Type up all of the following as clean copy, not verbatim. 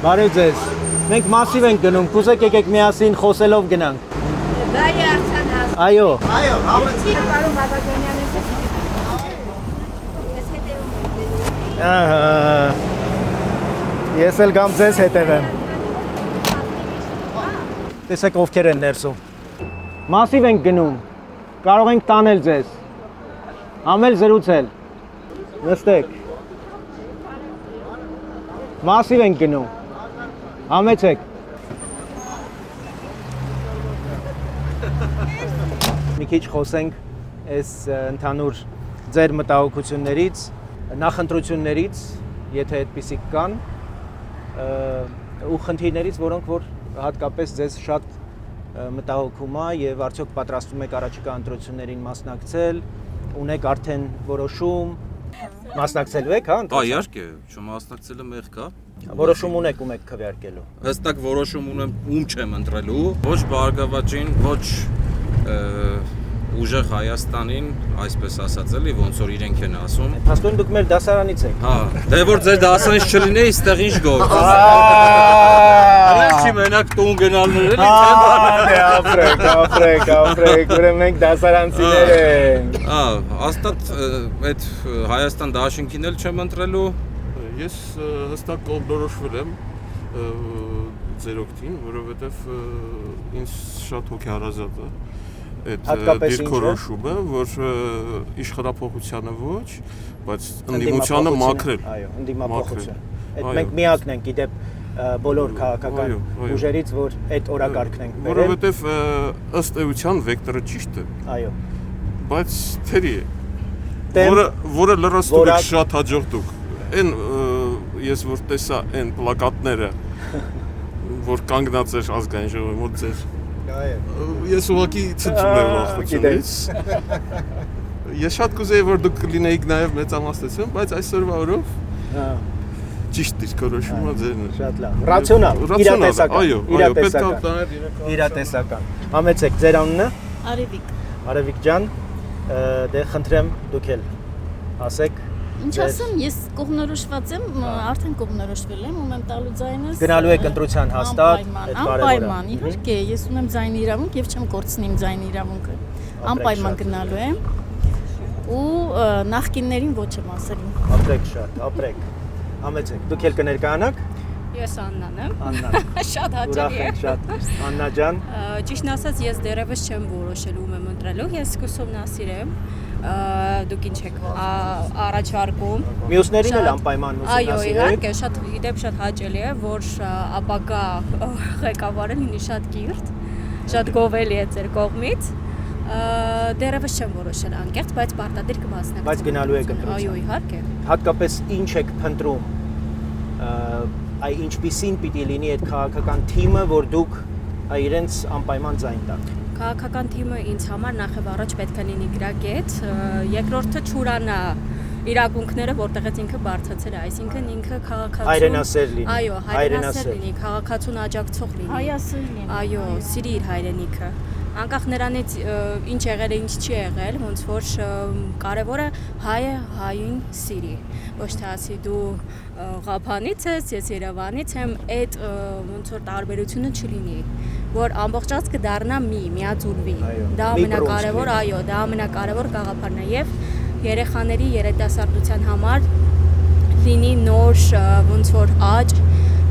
Բարև ձեզ։ Մենք մասիվ ենք գնում, կուզեք եկեք միասին խոսելով գնանք։ Այո։ Այո, համեցի։ Ես էլ գամ ձեզ հետևեմ։ Տեսեք ովքեր են ներսում։ Մասիվ ենք գնում, կարող ենք տանել ձեզ, ամել զրուցել, նստեք։ Մասիվ ենք գնում, համեցեք։ Մի քիչ խոսենք այս ընդհանուր ձեր մտահոգություններից, նախընտրություններից, եթե այդպիսիք կան, ու խնդիրներից, որոնք որ հատկապես ձեզ շատ մտահոգում է եւ արդյոք պատրաստվում եք առաջիկա ընտրություններին մասնակցել, ունեք արդեն որոշում, մասնակցելու եք, հա? Հա, իհարկե, չմասնակցելը մեղք է։ Որոշում ունեք ում եք քվեարկելու։ Հստակ որոշում ունեմ ում չեմ ընտրելու, ոչ Բարգավաճին, ոչ ուժեղ Հայաստանին, այսպես ասած էլի, ոնց որ իրենք են ասում։ Փաստորեն դուք մեր դասարանից եք։ Հա, դե որ ձեր դասանից չլինեի, այստեղ ինչ գործ։ Չի մենակ տուն գնալներ էլի, Դե ապրեք, ուրեմն մենք դասարանցիներ ենք։ Հա, հաստատ այդ Հայաստան դաշինքին էլ չեմ ընտրելու։ Ես հստակ կողմնորոշվել եմ ձեր օգտին, որովհետև ինձ շատ հոգեհարազատ է այդ դիրքորոշումը, որ իշխանափոխությանը ոչ, բայց ընդդիմությանը մաքրել։ Այո, ընդդիմափոխություն։ Այդ մենք միակն ենք իդեպ բոլոր քաղաքական ուժերից, որ այդ օրակարգն ենք բերել։ Որովհետև ըստ էության վեկտորը ճիշտ է։ Այո։ Բայց թերի է, որը լրացնում եք շատ հաջողդուք։ Այն ես որ տեսա այն պլակատները, որ կանգնած էր ազգային ժողովի մոտ ձեր։ Ես ուղղակի ցնցում եմ ուրախությունից։ Ես շատ կուզեի որ դուք լինեիք նաև մեծամասնություն, բայց այսօրվա օրով ճիշտ դիրքորոշումը ձերն է։ Շատ լավ։ Ռացիոնալ, իրատեսական։ Այո, պետք է տանել իրատեսական։ Համեցեք ձեր անունը։ Արևիկ։ Արևիկ ջան, դե խնդրեմ դուք էլ ասեք։ Ինչ ասեմ, ես կողմնորոշված եմ, արդեն կողմնորոշվել եմ, ում եմ տալու ձայնս։ Գնալու եք ընտրության հաստատ, այդ կարևորը։ Անպայման, իհարկե, ես ունեմ ձայնի իրավունք եւ չեմ կորցնի իմ ձայնի իրավունքը։ Անպայման գնալու եմ։ Ու նախկիններին ոչ եմ ասելու։ Ապրեք շատ, ապրեք։ Համեցեք, դուք էլ կներկայանաք։ Ես Աննան եմ։ Աննա։ Շատ Ուրախ հաճելի է։ ենք շատ։ Աննա ջան, Ճիշտն ասած, ես դեռևս չեմ որոշել ում եմ ընտրելու, ես ուսումնասիր եմ։ Դուք ինչ եք առաջարկում։ մյուսներին էլ անպայման Այո, ուսումնասիրեք։ իհարկե, իդեպ շատ հաճելի է, որ ապագա ղեկավարը լինի շատ կիրթ, շատ գովելի է ձեր կողմից։ Դեռևս չեմ որոշել անկեղծ, բայց պարտադիր կմասնակցեմ։ Բայց գնալու եք ընտրության։ Այո, իհարկե։ Հատկապես ինչ եք փնտրում։ Այ ինչպիսին պիտի լինի այդ քաղաքական թիմը, որ դուք իրենց անպայման ձայն տաք։ Քաղաքական թիմը ինձ համար նախ եւ առաջ պետք է լինի գրագետ, երկրորդը չուրանա իրավունքները, որտեղից ինքը բարձրացել է, այսինքն ինքը քաղաքացու Հայրենասեր լինի։ Այո, հայրենասեր լինի, քաղաքացուն աջակցող լինի։ Հայասեր լինի։ Այո, սիրի իր հայրենիքը։ Անկախ նրանից ինչ եղել է, ինչ չի եղել, ոնց որ կարևորը հայը հային սիրի։ Ոչ թե ասի դու Ղափանից ես, ես Երևանից եմ, այդ ոնց որ տարբերությունը չլինի, որ ամբողջ ազգը դառնա միաձուլվի։ Դա ամենակարևոր, այո, դա ամենակարևոր գաղափարն է եւ երեխաների երիտասարդության համար լինի նոր ոնց որ աճ,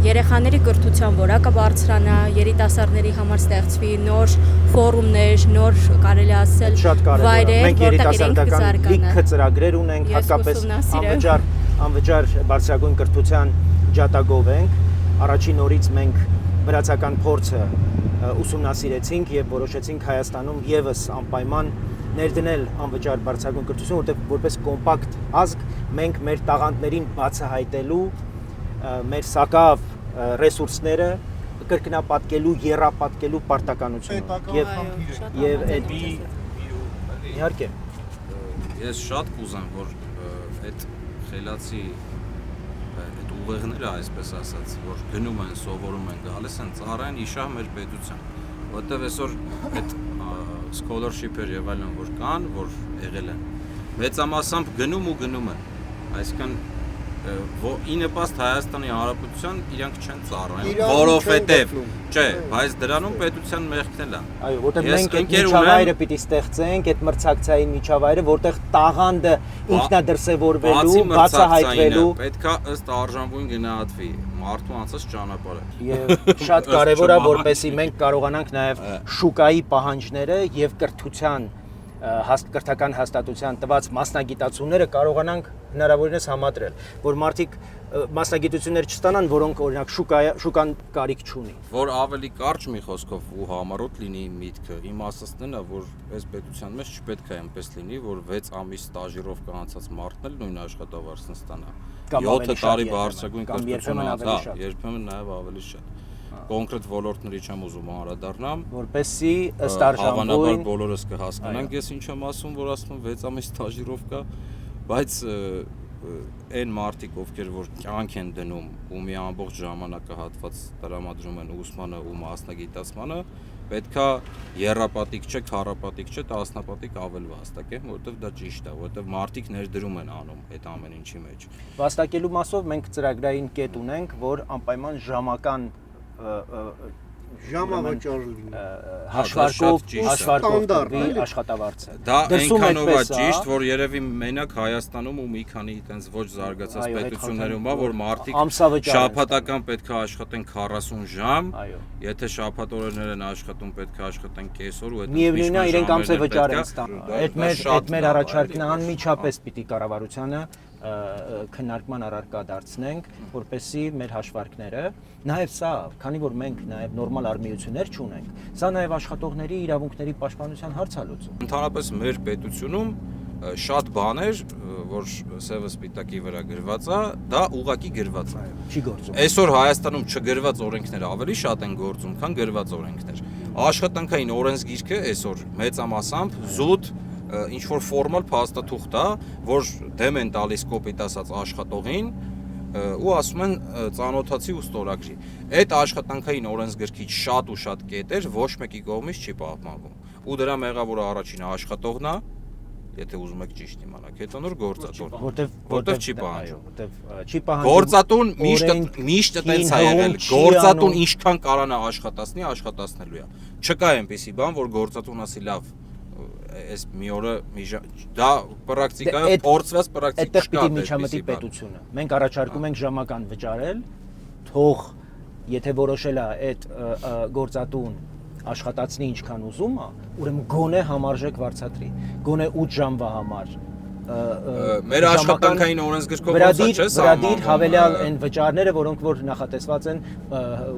երեխաների կրթության որակը բարձրանա, երիտասարդների համար ստեղծվի նոր ֆորումներ, նոր կարելի ասել վայրեր, մենք երիտասարդական լիքը ծրագրեր ունենք, Ես հատկապես ուսումնասիրեմ։ անվճար բարձրագույն կրթության ջատագով ենք։ Առաջին օրից մենք վրացական փորձը ուսումնասիրեցինք եւ որոշեցինք Հայաստանում եւս անպայման ներդնել անվճար բարձրագույն կրթություն, որտեղ որպես կոմպակտ ազգ մենք մեր տաղանդներին բացահայտելու մեր սակավ ռեսուրսները կրկնապատկելու, եռապատկելու պարտականություն եւ այդ իհարկե Ես շատ կուզեմ, որ այդ խելացի այդ ուղեղները, այսպես ասած, որ գնում են, սովորում են, գալիս են ծառայեն իշահ մեր պետության, որտեղ այսօր այդ scholarship-եր եւ այլն որ կան, որ եղել են, մեծամասամբ գնում են, այսինքն ի նպաստ Հայաստանի Հանրապետության իրանք չեն ծառայում, Իրավունք որովհետև չեն չէ, բայց դրանում պետության մեղքն էլ է։ Այո, որտեղ Ես մենք այդ ընկեր միջավայրը ունեմ- պիտի ստեղծենք, այդ մրցակցային միջավայրը, որտեղ տաղանդը ինքնադրսևորվելու, Բացի բացահայտվելու պետքա ըստ արժանվույն գնահատվի մարդու անցած ճանապարհը։ եւ շատ կարեւոր է, որպեսզի մենք կարողանանք նաեւ շուկայի պահանջները եւ կրթության կրթական հաստատության տված մասնագիտացումները կարողանանք հնարավորինս համադրել, որ մարդիկ մասնագիտություններ չստանան, որոնք օրինակ շուկան կարիք չունի։ Որ ավելի կարճ մի խոսքով ու համառոտ լինի միտքը, իմ ասածն է, որ այս պետության մեջ չպետք է այնպես լինի, որ 6 ամիս ստաժիրովկա անցած մարդն էլ նույն աշխատավարձն ստանա։ Կամ 7 ավելի շատ տարի երբեմն, բարձրագույն կամ կրթություն երբեմն ավելի անց, շատ։ երբեմն նաև ավելի շատ։ Կոնկրետ ոլորտների չեմ ուզում անդրադառնամ, Որպեսզի ըստ հավանաբար արժանվույն բոլորս կհասկանանք, ես ինչ եմ ասում, որ ասում եմ 6 ամիս ստաժիրովկա, բայց այն մարդիկ, ովքեր որ կյանք են դնում ու մի ամբողջ ժամանակահատված տրամադրում են ուսմանը ու մասնագիտացմանը, պետքա երրապատիկ չէ, քառապատիկ չէ, տասնապատիկ ավել վաստակեն, որովհետև դա ճիշտ է, որովհետև մարդիկ ներդրում են անում այդ ամեն ինչի մեջ։ վաստակելու մասով մենք ծրագրային կետ ունենք, որ անպայման ժամական ժամավճար լինի։ հաշվարկով Ստանդարտ, տրվի էլի։ աշխատավարձը։ Դա Դրսում այնքանով է այդպես է, ճիշտ, որ երևի մենակ Հայաստանում ու մի քանի այտենց ոչ զարգացած Այո, այդ պետություններում է, խնդրեմ, որ մարդիկ ամսավճար են շաբաթական պետք է աշխատեն 40 ժամ, Այո։ եթե շաբաթ օրերներ են աշխատում, պետք է աշխատեն կեսօր ու այդ Միևնույնն է, իրենք ամսավճար են պետք է- ստանում։ դա- Այդ դա մեր շատ այդ մեր լավ է, առաջարկն էլի, անմիջապես պիտի կառավարությանը քննարկման առարկա դարձնենք, որպեսզի մեր հաշվարկները, նաև սա, քանի որ մենք նաև նորմալ արմիություններ չունենք, սա նաև աշխատողների իրավունքների պաշտպանության հարց է լուծում։ Ընդհանրապես մեր պետությունում շատ բաներ, որ սևը սպիտակի վրա գրված է, դա ուղակի գրված է։ Չի գործում։ Այսօր Հայաստանում չգրված օրենքները ավելի շատ են գործում, քան գրված օրենքներ։ Աշխատանքային օրենսգիրքը այսօր մեծամասամբ զուտ ինչ որ ֆորմալ փաստաթուղթ է, որ դեմ են տալիս կոպիտ ասած աշխատողին ու ասում են ծանոթացի ու ստորագրի։ Այդ աշխատանքային օրենսգրքից շատ ու շատ կետեր ոչ մեկի կողմից չի պահպանվում։ Ու դրա մեղավորը առաջինը աշխատողն է, եթե ուզում եք ճիշտ իմանալ, հետո նոր գործատուն։ Որտեվ չի պահանջում։ Որտեվ չի պահանջում։ Գործատուն օրենքին միշտ տենց է հողում եղել։ չի Գործատուն անում։ ինչքան կարանա աշխատացնի, աշխատացնելու է։ Չկա այնպիսի բան, որ գործատուն ասի լավ, այս մի օրը դա պրակտիկայով փորձված պրակտիկ Այդտեղ չկա։ պիտի միջամտի պետությունը։ Մենք առաջարկում ենք ժամական վճարել, թող եթե որոշել է այդ գործատուն աշխատացնի ինչքան ուզում է, ուրեմն գոնե համարժեք վարձատրի, գոնե 8 ժամվա համար Մեր աշխատանքային օրենսգրքով ոնց է, չէ՞, վրադիր հավելյալ այն վճարները, որոնք որ նախատեսված են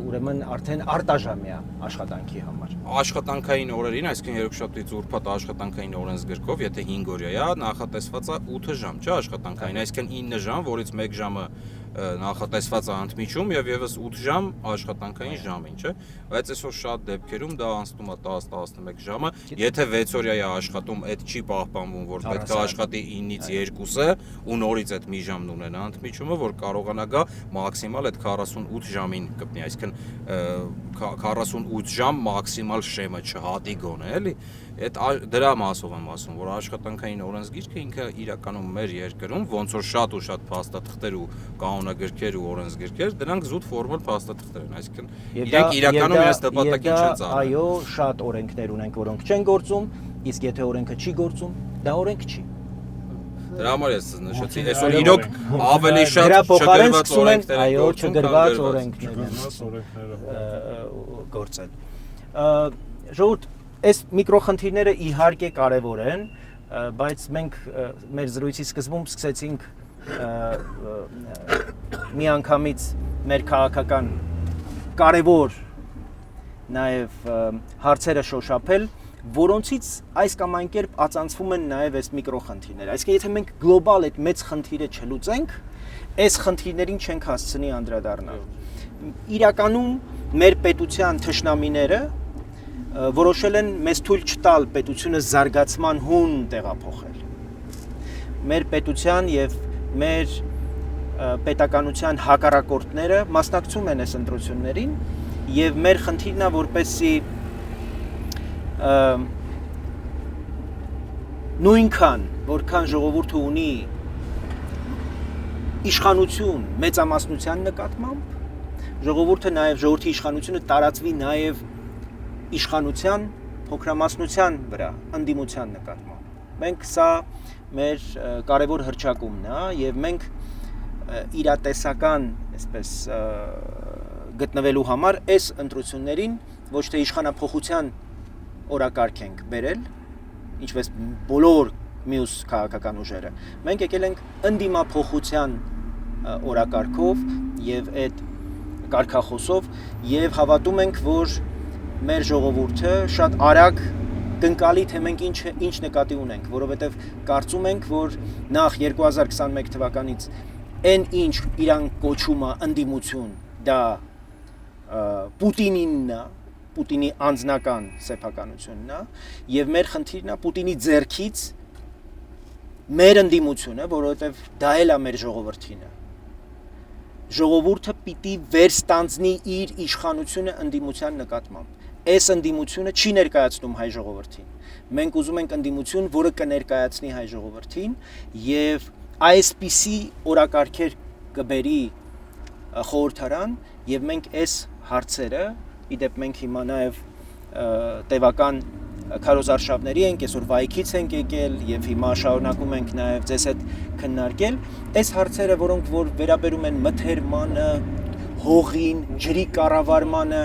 ուրեմն արդեն արտաժամյա աշխատանքի համար։ Աշխատանքային օրերին, այսինքն երկուշաբթի ուրբաթ աշխատանքային օրենսգրքով, եթե 5 օրյա է, նախատեսված է 8 ժամ, չէ՞, աշխատանքային, այսինքն 9 ժամ, որից 1 ժամը նախատեսված է ընդմիջում եւ եւս 8 ժամ աշխատանքային ժամին, չէ՞։ Բայց այսօր շատ դեպքերում դա անցնում է 10-11 ժամը, եթե 6 օրյա է աշխատում, այդ չի պահպանվում, որ պետք է աշխատի 9-ից 2-ը ու նորից այդ մի ժամն ունենա ընդմիջումը, որ կարողանա գա մաքսիմալ այդ 48 ժամին կպնի, այսինքն 48 ժամ մաքսիմալ շեմը չհատի գոնե, էլի։ Այդ դրա մասով եմ ասում, որ աշխատանքային օրենսգիրքը ինքը իրականում մեր երկրում ոնց որ շատ ու շատ փաստաթղթեր ու կանոնագրքեր ու օրենսգիրքեր, դրանք զուտ ֆորմալ փաստաթղթեր են, այսինքն իրենք իրականում իրենց նպատակին չեն ծառայում։ Այո, շատ օրենքներ ունենք, որոնք չեն գործում, իսկ եթե օրենքը չի գործում, դա օրենք չի։ Դրա համար ես նշեցի, այսօր իրոք ավելի շատ Դրա փոխարեն չգրված սկսում են, օրենքներ են այո, գործում, չգրված քան օրենքներ են Գրված օրենքները գործել։ Ժողովուրդ, այս միկրոխնդիրները իհարկե կարևոր են, բայց մենք մեր զրույցի սկզբում սկսեցինք միանգամից մեր քաղաքական կարևոր նաև հարցերը շոշափել, որոնցից այս կամ այն կերպ ածանցվում են նաև այս միկրոխնդիրները։ Այսինքն եթե մենք գլոբալ այդ մեծ խնդիրը չլուծենք, այս խնդիրներին չենք հասցնի անդրադառնալ։ Իրականում մեր պետության թշնամիները որոշել են մեզ թույլ չտալ պետությունը զարգացման հուն տեղափոխել։ Մեր պետության եւ մեր պետականության հակառակորդները մասնակցում են այս ընտրություններին եւ մեր խնդիրն է որպեսզի նույնքան որքան ժողովուրդը ունի իշխանություն մեծամասնության նկատմամբ, ժողովուրդը նաև ժողովրդի իշխանությունը տարածվի նաև իշխանության փոքրամասնության վրա, ընդդիմության նկատմամբ։ Մենք սա մեր կարևոր հռչակումն է եւ մենք իրատեսական, այսպես գտնվելու համար այս ընտրություններին ոչ թե իշխանափոխության օրակարգ ենք բերել, ինչպես բոլոր մյուս քաղաքական ուժերը։ Մենք եկել ենք ընդդիմափոխության օրակարգով եւ այդ կարգախոսով եւ հավատում ենք, որ մեր ժողովուրդը շատ արագ կընկալի, թե մենք ինչ նկատի ունենք, որովհետեւ կարծում ենք, որ նախ 2021 թվականից այն ինչ իրան կոչում է ընդդիմություն, դա Պուտինինն է, Պուտինի անձնական սեփականությունն է, եւ մեր խնդիրն է Պուտինի ձեռքից մեր ընդդիմությունը, որովհետեւ դա էլ է մեր ժողովրդինը։ Ժողովուրդը պիտի վերստանձնի իր իշխանությունը ընդդիմության նկատմամբ։ Այս ընդդիմությունը չի ներկայացնում հայ ժողովրդին։ Մենք ուզում ենք ընդդիմություն, որը կներկայացնի հայ ժողովրդին եւ այսպիսի օրակարգեր կբերի խորհրդարան եւ մենք այս հարցերը, իդեպ մենք հիմա նաեւ տևական քարոզարշավների ենք, այսօր վայքից ենք եկել եւ հիմա շարունակում ենք նաեւ ձեզ հետ քննարկել այս հարցերը, որոնք որ վերաբերում են մթերմանը, հողին, ջրի կառավարմանը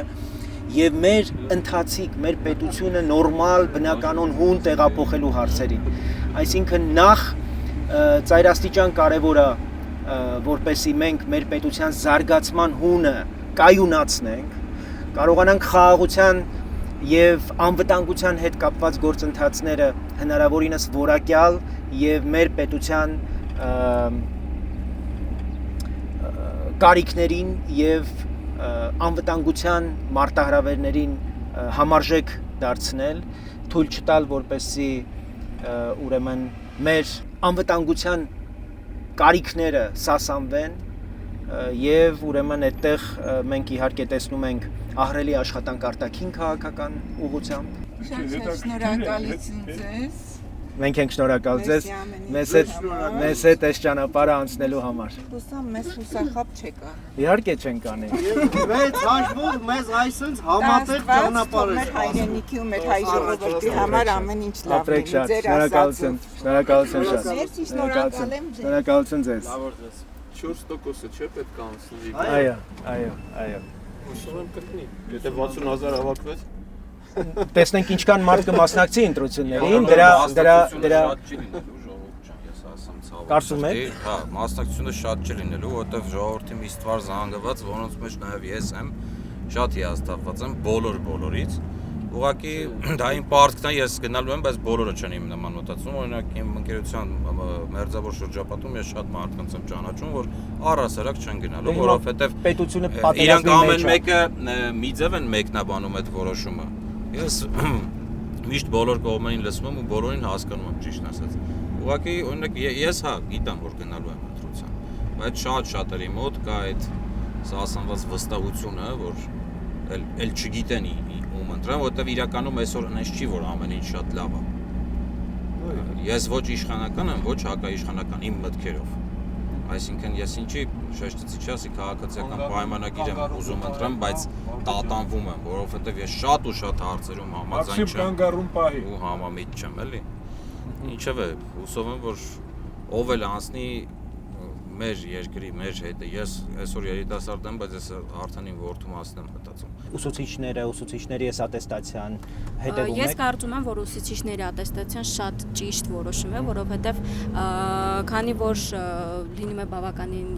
եւ մեր ընթացիկ, մեր պետությունը նորմալ, բնականon հուն տեղափոխելու հարցերին։ Այսինքն նախ ծայրաստիճան կարևոր է, որպեսզի մենք մեր պետության զարգացման հունը կայունացնենք, կարողանանք խաղաղության եւ անվտանգության հետ կապված գործընթացները հնարավորինս որակյալ եւ մեր պետության կարիքներին եւ անվտանգության մարտահրավերներին համարժեք դարձնել, թույլ չտալ, որպեսզի ուրեմն մեր անվտանգության կարիքները սասանվեն եւ ուրեմն այդտեղ մենք իհարկե տեսնում ենք ահռելի աշխատանք արտաքին քաղաքական ուղղությամբ։ Շատ շնորհակալություն ձեզ։ Մենք ենք շնորհակալ ձեզ մեզ հետ այս ճանապարհը անցնելու համար։ Հուսամ մեզ հուսախապ չեք անի։ Իհարկե չենք անի։ Մեծ հաշվով մեզ այսպես համատեղ ճանապարհ է։ Մեր հայրենիքի ու մեր հայ ժողովրդի համար ամեն ինչ լավ Ապրեք շատ, շնորհակալություն, շնորհակալություն շատ։ Merci, շնորհակալ եմ ձեզ։ Շնորհակալություն ձեզ։ 4%-ը չէ պետք է անցնի։ Այո։ Ուսում եմ կտնի։ Եթե 60000 հավաքվեց, Տեսնենք ինչքան մարդ կմասնակցի ընտրություններին, դրա Կարծում եք։ Հա, մասնակցությունը շատ չի լինելու, որովհետև ժողովրդի մի ստվար զանգված, որոնց մեջ նաև ես եմ, շատ հիասթափված եմ բոլորից։ Ուղղակի դա իմ պարտքն է, ես գնալու եմ, բայց բոլորը չեն իմ նման մտածում, օրինակ իմ ընկերության մերձավոր շրջապատում ես շատ մարդկանց եմ ճանաչում, որ առհասարակ չեն գնալու, որովհետև պետությունը իրանք պատերազմի ամեն մեջ է։ մեկը մի ձև են մեկնաբանում այդ որոշումը։ Ես միշտ բոլոր կողմերին լսում եմ ու բոլորին հասկանում եմ, ճիշտ ասած։ Ուղղակի օրինակ ես հա գիտեմ, որ գնալու եմ ընտրության, բայց շատերի մոտ կա այդ սասանված վստահությունը, որ էլ չգիտեն ում ընտրեմ, որովհետև իրականում այսօր այնպես չի, որ ամեն ինչ շատ լավ է։ Ես ոչ իշխանական եմ, ոչ հակաիշխանական իմ մտքերով։ Այսինքն ես ինչի շեշտեցի չասի քաղաքացիական պայմանագիր եմ ուզում ընտրեմ, բայց տատանվում եմ, որովհետև ես շատ ու շատ հարցերում համաձայն չեմ ու համամիտ չեմ, էլի։ Ինչևէ, հուսով եմ, որ ով էլ անցնի մեր երկրի, մեր հետ, ես այսօր երիտասարդ եմ, բայց ես արդեն իմ որդու մասն եմ մտածում։ Ուսուցիչների այս ատեստացիան հետևում եք։ Ես կարծում եմ, որ ուսուցիչների ատեստացիան շատ ճիշտ որոշում է, որովհետև քանի որ լինում է բավականին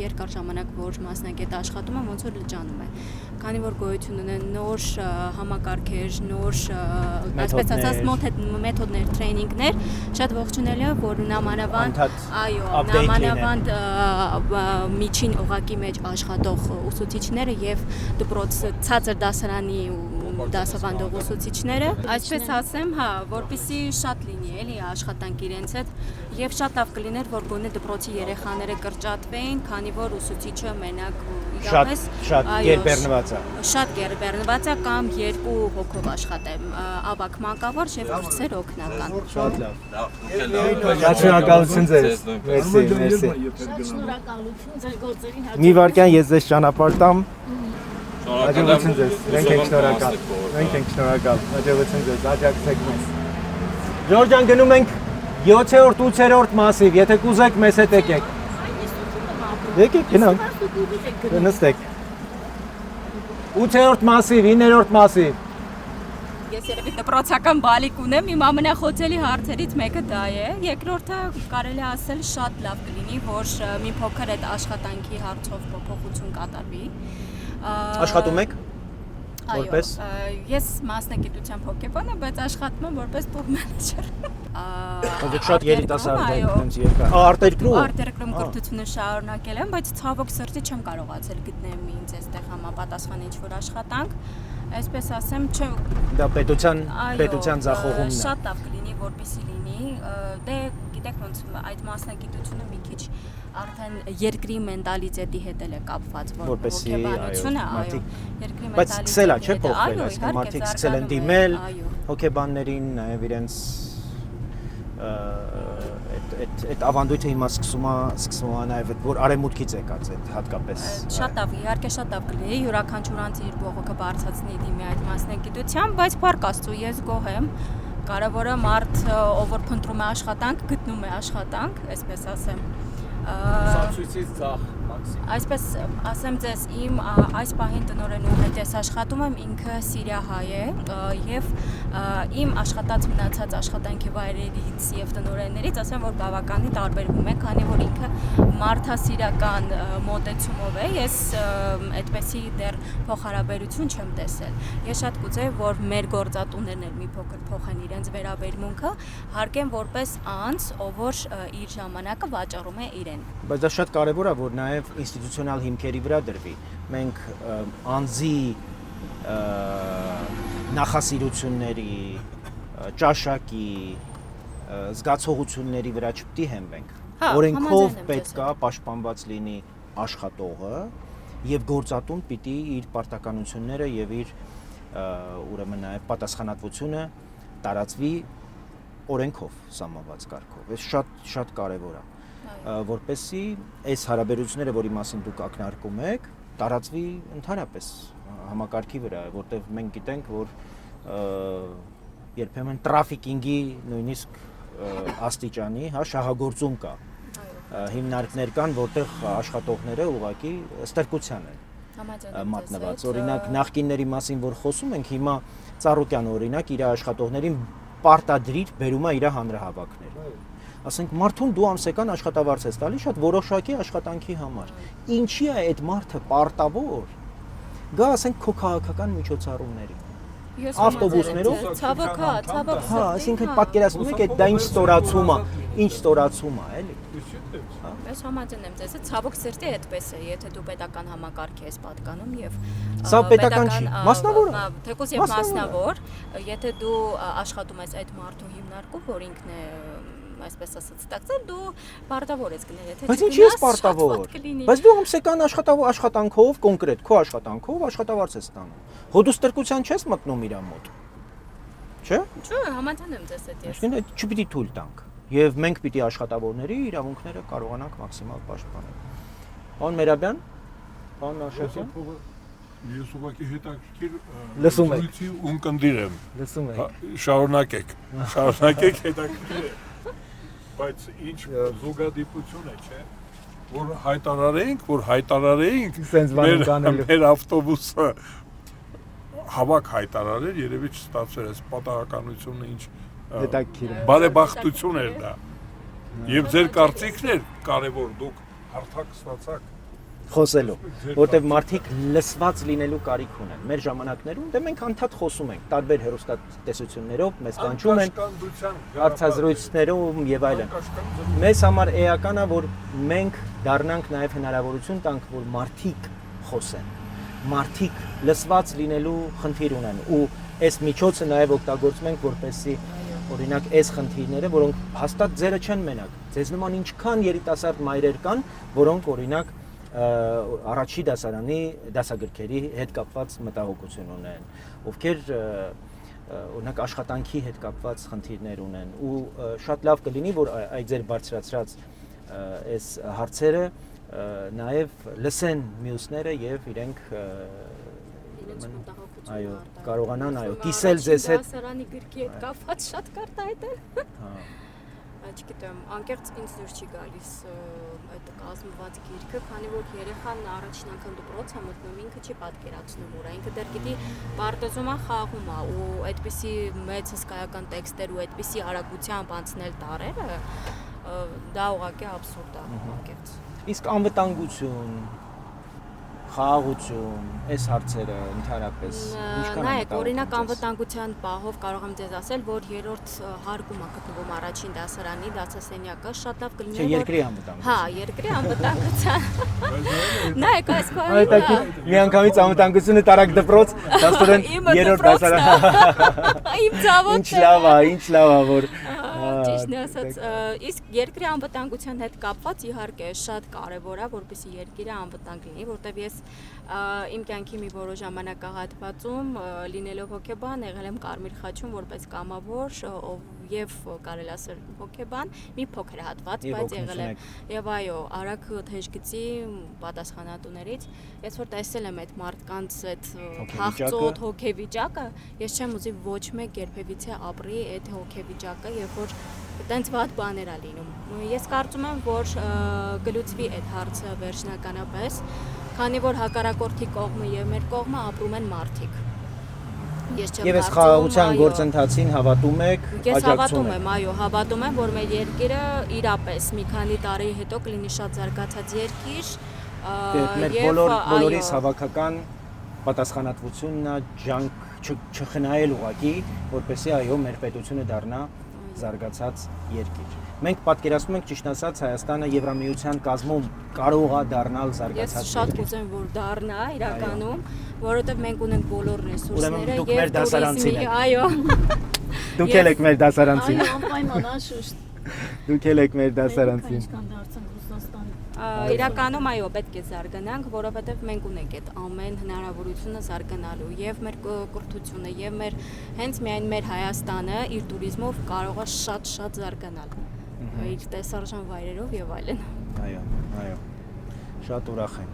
երկար ժամանակ, որ մասնակետը աշխատում է, ոնց որ լճանում է։ Քանի որ գոյություն ունեն նոր համակարգեր, նոր այսպես ասած մեթոդներ, տրեյնինգներ, շատ ողջունելի է, որ նամանավանդ միջին օղակի մեջ աշխատող ուսուցիչները եւ դպրոց ցածր դասարանի դասավանդող ուսուցիչները, այսպես ասեմ, հա, որպեսզի շատ լինի էլի աշխատանք իրենց հետ եւ շատ լավ կլիներ, որ գոնե դպրոցի երեխաները կրճատվեին, քանի որ ուսուցիչը մենակ իրապես շատ գերբեռնված է։ Շատ գերբեռնված է կամ 2 հոգով աշխատեմ, ավակ մանկավոր եւ կուրսեր օգնական։ Շատ լավ։ Շատ շնորհակալություն ձեզ։ Մերսի, մերսի։ Շատ շնորհակալություն ձեր գործերին։ Մի վարքյան ես ձեզ ճանապարհ տամ։ Աջակցություն ձեզ։ Մենք ենք շնորհակալ։ Մենք ենք շնորհակալ։ Աջակցություն ձեզ, աջակցեք մեզ։ Ժորժան գնում ենք 7-րդ, 8-րդ մասիվ, եթե կուզեք մեզ հետ եկեք։ Եկեք գնանք։ Նստեք։ 8-րդ մասիվ, 9-րդ մասիվ։ Ես երևի դպրոցական բալիկ ունեմ, իմ ամենախոցելի հարցերից մեկը դա է։ Երկրորդը կարելի ասել շատ լավ կլինի, որ մի փոքր այդ աշխատանքի հարցով փոփոխություն կատարվի։ Աշխատում եք։ Որպես ես մասնագիտությամբ հոգեբան եմ, բայց աշխատում եմ որպես տուր մենեջեր։ Դուք շատ երիտասարդ եք, այնց երկար։ Արտերկրում։ Արտերկրում կրթությունը շարունակել եմ, բայց ցավոք սրտի չեմ կարողացել գտնել ինձ այստեղ համապատասխան ինչ-որ աշխատանք։ Այսպես ասեմ, դա պետության ձախողումն է։ Շատ լավ կլինի, որպեսզի լինի, դե գիտեք ոնց այդ մասնագիտությունը մի քիչ արդեն երկրի մենտալիտետի հետ էլ է կապված, որ հոգեբանությունը, այո, երկրի մենտալիտետի։ Բայց սկսել է, չէ՞ փոխվել, այսինքն մարդիկ սկսել են դիմել հոգեբաններին, նաև իրենց այդ ավանդույթը հիմա սկսում է նաև որ արևմուտքից եկած այդ հատկապես։ Շատ լավ, իհարկե շատ լավ կլինի, յուրաքանչյուր անձի իր բողոքը բարձրացնի դիմի այդ մասնագիտությամբ, բայց փառք Աստծո, ես գոհ եմ։ Կարևորը մարդ, ով որ փնտրում է աշխատանք, գտնում է աշխատանք, այսպես ասեմ։ Սացույցից ցախ մաքսիմում։ Այսպես ասեմ ձեզ, իմ այս պահին տնօրենու հետ ես աշխատում եմ, ինքը սիրիահայ է եւ իմ աշխատած մնացած աշխատանքի վայրերից եւ տնօրեններից ասեմ, որ բավականին տարբերվում է, քանի որ ինքը մարդասիրական մոտեցումով է, ես այդպեսի դեռ փոխհարաբերություն չեմ տեսել։ Ես շատ կուզեի, որ մեր գործատուներն էլ մի փոքր փոխեն իրենց վերաբերմունքը, հարգեն որպես անձ, ով որ իր ժամանակը վաճառում է իրեն։ Բայց դա շատ կարևոր է, որ նաև ինստիտուցիոնալ հիմքերի վրա դրվի։ Մենք անձի նախասիրությունների, ճաշակի, զգացողությունների վրա չպետք է հենվենք։ Օրենքով պետք է պաշտպանված լինի աշխատողը եւ գործատուն պիտի իր պարտականությունները եւ իր ուրեմն նաև պատասխանատվությունը տարածվի օրենքով սահմանված կարգով։ Այս շատ կարևոր է, որպեսզի այս հարաբերությունները, որի մասին դուք ակնարկում եք, տարածվի ընդհանրապես համակարգի վրա, որտեղ մենք գիտենք, որ երբեմն տրաֆիկինգի նույնիսկ աստիճանի, հա, շահագործում կա։ Հիմնարկներ կան, որտեղ աշխատողները ուղղակի ստրկության են մատնված։ Օրինակ նախկինների մասին որ խոսում ենք, հիմա Ծառուկյանը օրինակ իր աշխատողներին պարտադրիր բերում է իր հանրահավաքները։ Ասենք մարդուն դու ամսական աշխատավարձ ես տալիս շատ որոշակի աշխատանքի համար։ Ինչի է այդ մարդը պարտավոր գա ասենք քո քաղաքական միջոցառումների։ Ավտոբուսներով ցավոք, հա, այսինքն պատկերացնում եք այդ դա ինչ ստորացում է, էլի։ Ես համաձայն եմ ձեզ, ցավոք սրտի այդպես է, եթե դու պետական համակարգի ես պատկանում եւ Սա պետական չի, մասնավոր է։ Թեկուզ եւ մասնավոր, եթե դու աշխատում ես այդ մարդու հիմնարկում, որ ինքն է այսպես ասած ստացել, դու պարտավոր ես գնել, եթե բայց ինչի ես պարտավոր։ Բայց դու ամսական աշխատանքով, կոնկրետ քո աշխատանքով աշխատավարձ ես ստանում։ Հոդու ստրկության չես մտնում իր մոտ։ Չէ՞։ Չէ, համաձայն եմ ձեզ հետ ես։ Այսինքն այդ չպիտի թույլ տանք։ Եվ մենք պիտի աշխատավորների իրավունքները կարողանանք մաքսիմալ պաշտպանել։ Պարոն Մերաբյան, պարոն Նաշակյան, ես ուղղակի հետաքրքիր լսում եք։ Ունկնդիր եմ։ Լսում եք։ Շարունակեք հետաքրքիր է։ Բայց ինչ զուգադիպություն է, չէ՞, որ հայտարարեինք մեր ավտոբուսը հավաք հայտարարել, երևի չստացել է պատահականությունը ինչ բարեբախտություն էր դա։ Եվ ձեր կարծիքն էր կարևոր, դուք հարթակ ստացաք խոսելու, որտեղ մարդիկ լսված լինելու կարիք ունեն։ Մեր ժամանակներում դե մենք անդադ խոսում ենք տարբեր հեռուստատեսություններով, մեզ կանչում են հարցազրույցներում եւ այլն։ Մեզ համար էական է, որ մենք դառնանք նաեւ հնարավորություն տանք, որ մարդիկ խոսեն։ մարդիկ լսված լինելու խնդիր ունեն ու այս միջոցը նաև օգտագործում ենք որպեսզի օրինակ այս խնդիրները, որոնք հաստատ ձերը չեն մենակ։ Ձեզ նման ինչքան երիտասարդ մայրեր կան, որոնք օրինակ առաջի դասարանի դասագրքերի հետ կապված մտահոգություն ունեն, ովքեր օրինակ աշխատանքի հետ կապված խնդիրներ ունեն ու շատ լավ կլինի, որ այդ ձեր բարձրացրած այս հարցերը նաև լսեն մյուսները եւ իրենք այո կարողանան կիսել ձեզ հետ դասարանի գրքի հետ կապված շատ կարտահայտել։ հա Չգիտեմ, անկեղծ ինձ դուր չի գալիս այդ կազմված գիրքը, քանի որ երեխան առաջին անգամ դպրոց է մտնում, ինքը չի պատկերացնում ուրա, ինքը դեռ գիտի պարտեզում է, խաղում է ու այդպիսի մեծ հսկայական տեքստեր ու այդպիսի արագությամբ անցնել տարերը, դա ուղղակի աբսուրդ է, անկեղծ։ Իսկ անվտանգություն, խաղաղություն, այս հարցերը ընդհանրապես ինչքան նայեք, օրինակ անվտանգության պահով կարող եմ ձեզ ասել, որ երրորդ հարկում է գտնվում առաջին դասարանի դասասենյակը, շատ լավ կլիներ, որ երկրի անվտանգություն։ Հա, երկրի անվտանգության։ Նայեք, այս բանը միանգամից անվտանգությունը տարակ դպրոց, դասորեն երրորդ դասարան։ Իմ ցավոց։ Ինչ լավ է, որ ճիշտն ասած, իսկ երկրի անվտանգության հետ կապված իհարկե շատ կարևոր է, որպեսզի երկիրը անվտանգ լինի, որտեղ ես իմ կյանքի մի որոշ ժամանակահատվածում լինելով հոգեբան եղել եմ Կարմիր խաչում որպես կամավոր եւ կարելի ասել հոգեբան մի փոքր հատված, բայց եղել եմ եւ այո, արագ թեժգծի պատասխանատուներից, ես որ տեսել եմ այդ մարդկանց այդ հաղծոտ հոգեվիճակը, ես չեմ ուզի ոչ մեկ երբևիցե ապրի այդ հոգեվիճակը, երբ որ տենց վատ բաներ է լինում։ Ես կարծում եմ, որ գլուծվի այդ հարցը վերջնականապես, քանի որ հակառակորդի կողմը եւ մեր կողմը ապրում են մարդիկ։ Եվ այս խաղաղության գործընթացին հավատում եք, Ես հավատում եմ, այո, հավատում եմ, որ մեր երկիրը իրապես մի քանի տարի հետո կլինի շատ զարգացած երկիր, մեր բոլորիս հավաքական պատասխանատվությունն է ջանք չխնայել ուղղակի, որպեսզի այո մեր պետությունը դառնա զարգացած երկիր։ Մենք պատկերացնում ենք ճիշտ ասած Հայաստանը Եվրամիության կազմում կարող է դառնալ զարգացած երկիր։ Ես շատ կուզեմ, որ դառնա իրականում, որովհետև մենք ունենք բոլոր ռեսուրսները եւ տուրիզմի, այո։ Դուք եք մեր դասարանցին։ Այո, անպայման, աշուշտ։ Դուք եք մեր դասարանցին։ Ինչքան դարձանք Ռուսաստան։ Իրականում այո, պետք է զարգանանք, որովհետև մենք ունենք այդ ամեն հնարավորությունը զարգանալու եւ մեր կրթությունը եւ մեր հենց միայն մեր Հայաստանը իր туриզմով կարող է շատ զարգանալ։ Իր տեսարժան վայրերով եւ այլն։ Այո։ Շատ ուրախ ենք։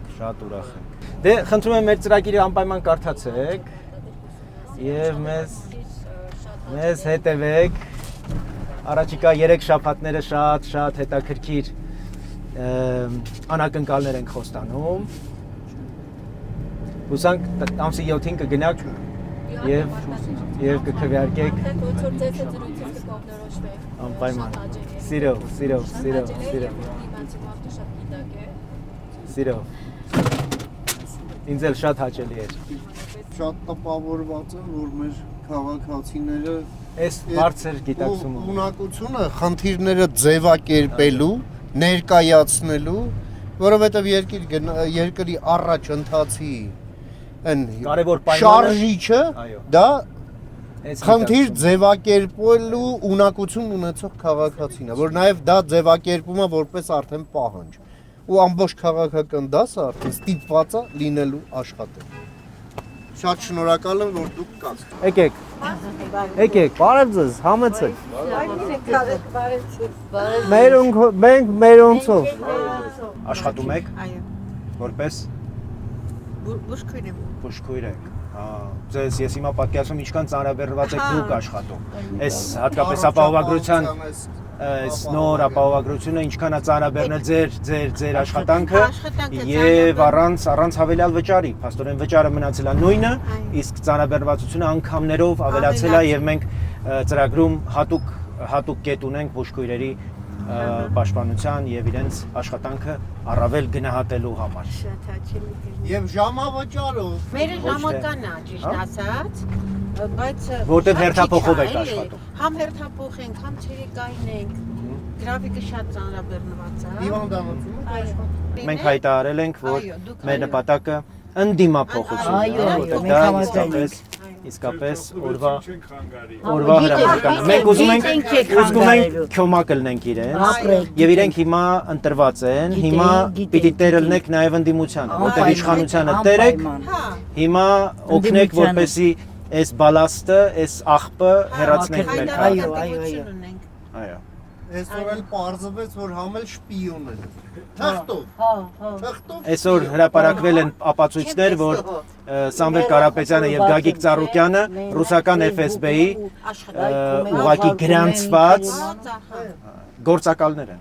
Դե խնդրում եմ մեր ծրագիրը անպայման կարդացեք եւ մեզ հետևեք։ Առաջիկա 3 շաբաթները շատ հետաքրքիր անակնկալներ ենք խոստանում։ Հուսանք ամսի 7-ին կգնաք եւ կքվեարկեք։ Անպայման։ Սիրով։ Ինձ էլ շատ հաճելի էր։ Շատ տպավորված եմ, որ մեր քաղաքացիները այս բարձր գիտակցումը ունակությունը խնդիրները ձևակերպելու, ներկայացնելու, որովհետև երկրի առաջ ընթացի այն կարևոր շարժիչը այո դա խնդիր ձևակերպելու ունակություն ունեցող քաղաքացին է, որ նաև դա ձևակերպում է որպես արդեն պահանջ ու ամբողջ քաղաքական դասը արդեն ստիպված է լինելու աշխատել։ Շատ շնորհակալ եմ, որ դուք կաք։ Եկեք, բարև ձեզ, համեցեք։ Մենք մեր ունցով աշխատում եք։ Այո։ Որպես Բուժքույր եմ։ բուժքույր եք։ Ձեզ ես հիմա պատկերացնում ինչքան ծանրաբեռնված եք դուք աշխատում։ Այս հատկապես ապահովագրության այս նոր ապահովագրությունը ինչքան է ծանրաբեռնել ձեր աշխատանքը եւ առանց հավելյալ վճարի։ Փաստորեն վճարը մնացել է նույնը, իսկ ծանրաբեռնվածությունը անգամներով ավելացել է եւ մենք ծրագրում հատուկ կետ ունենք բուժքույրերի պաշտպանության եւ իրենց աշխատանքը առավել գնահատելու համար։ Շատ հաճելի։ Եվ ժամավճարով։ Մեր ժամական է, ճիշտ ասած, բայց որտեղ հերթափոխով եք աշխատում։ Համ հերթափոխ ենք, համ ցերեկային ենք։ Գրաֆիկը շատ ծանրաբեռնված է։ Հիվանդանոցում եք աշխատում։ Մենք հայտարարել ենք, որ մեր նպատակը ընդդիմափոխություն։ Այո, որտեղ մենք դա համաձայն իսկապես օրվա Խանգարի։ հրավերական։ Մենք ուզում ենք քյոմա կլնենք իրենց եւ իրենք հիմա ընտրված են, հիմա պիտի տերը լնեք նաեւ ընդդիմությանը, որտեղ իշխանությանը տեր եք, հիմա օգնեք որպեսի այս բալաստը, այս աղբը հեռացնենք մեր Այո, քաղաքից։ այո։ Այո։ Այսօր էլ պարզվեց, որ համել շպիոն են։ Թղթով։ Թղթով։ Այսօր հրապարակվել են ապացույցներ, որ Սամվել Կարապետյանը եւ Գագիկ Ծառուկյանը ռուսական FSB-ի ուղակի գրանցված գործակալներ են։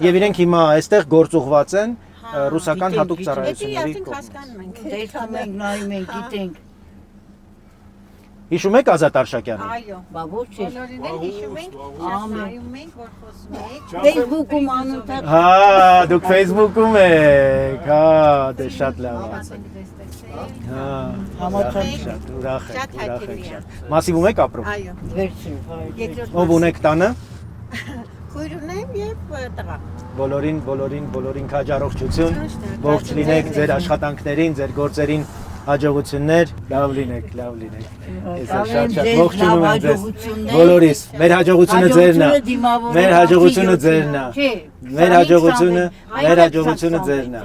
Եվ իրենք հիմա այստեղ գործուղված են ռուսական հատուկ ծառայությունների կողմից։ Տեսնում ենք, նայում ենք, գիտենք։ Հիշում եք Ազատ Արշակյանին։ Այո։ Բա ոչ է։ Բոլորին էլ հիշում ենք, նայում ենք, որ խոսում եք։ Facebook-ում անընդհատ Հա, դուք Facebook-ում եք։ Հա, դե շատ լավ է։ Հա, Համաձայն շատ ուրախ Շատ եք հաճելի է։ շատ։ Մասիվում եք ապրում։ Այո։ վերցրու, այո։ Երկրորդ Ով ունեք տանը։ քույր ունեմ եւ տղա։ Բոլորին քաջառողջություն։ Ողջ լինեք ձեր աշխատանքներին, ձեր գործերին հաջողություններ, լավ լինեք։ Այսօր շատ ողջունում եմ ձեզ։ Բոլորիս, մեր հաջողությունը ձերն է։ Մեր հաջողությունը ձերն է։ Մեր հաջողությունը ձերն է։